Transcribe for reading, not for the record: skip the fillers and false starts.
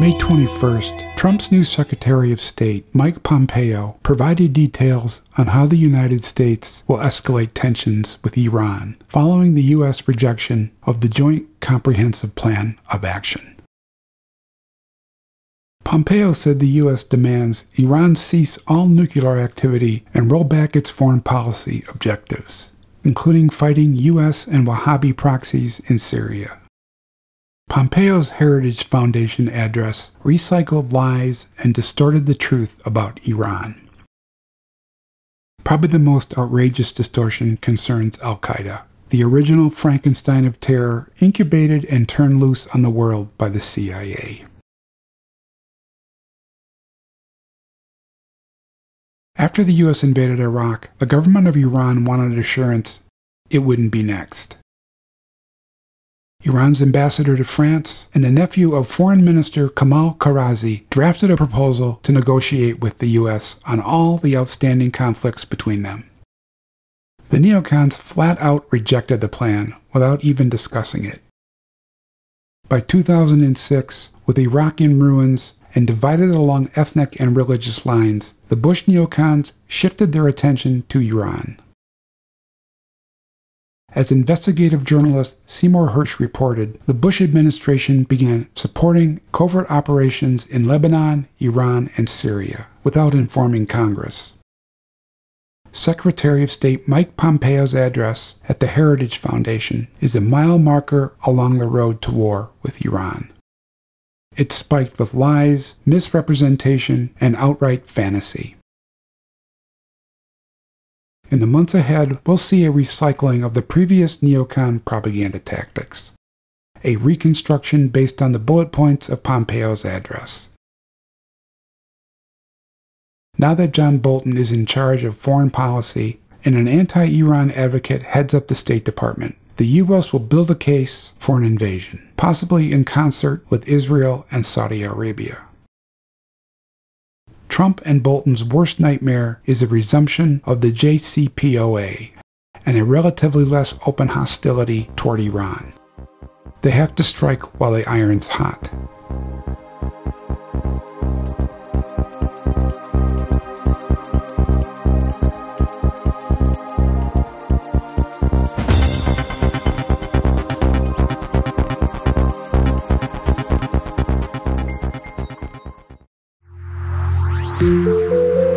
May 21st, Trump's new Secretary of State, Mike Pompeo, provided details on how the United States will escalate tensions with Iran following the U.S. rejection of the Joint Comprehensive Plan of Action. Pompeo said the U.S. demands Iran cease all nuclear activity and roll back its foreign policy objectives, including fighting U.S. and Wahhabi proxies in Syria. Pompeo's Heritage Foundation address recycled lies and distorted the truth about Iran. Probably the most outrageous distortion concerns al-Qaeda, the original Frankenstein of terror incubated and turned loose on the world by the CIA. After the U.S. invaded Iraq, the government of Iran wanted assurance it wouldn't be next. Iran's ambassador to France and the nephew of Foreign Minister Kamal Karazi drafted a proposal to negotiate with the U.S. on all the outstanding conflicts between them. The neocons flat out rejected the plan without even discussing it. By 2006, with Iraq in ruins and divided along ethnic and religious lines, the Bush neocons shifted their attention to Iran. As investigative journalist Seymour Hersh reported, the Bush administration began supporting covert operations in Lebanon, Iran, and Syria without informing Congress. Secretary of State Mike Pompeo's address at the Heritage Foundation is a mile marker along the road to war with Iran. It's spiked with lies, misrepresentation, and outright fantasy. In the months ahead, we'll see a recycling of the previous neocon propaganda tactics, a reconstruction based on the bullet points of Pompeo's address. Now that John Bolton is in charge of foreign policy and an anti-Iran advocate heads up the State Department, the U.S. will build a case for an invasion, possibly in concert with Israel and Saudi Arabia. Trump and Bolton's worst nightmare is a resumption of the JCPOA and a relatively less open hostility toward Iran. They have to strike while the iron's hot. Thank you.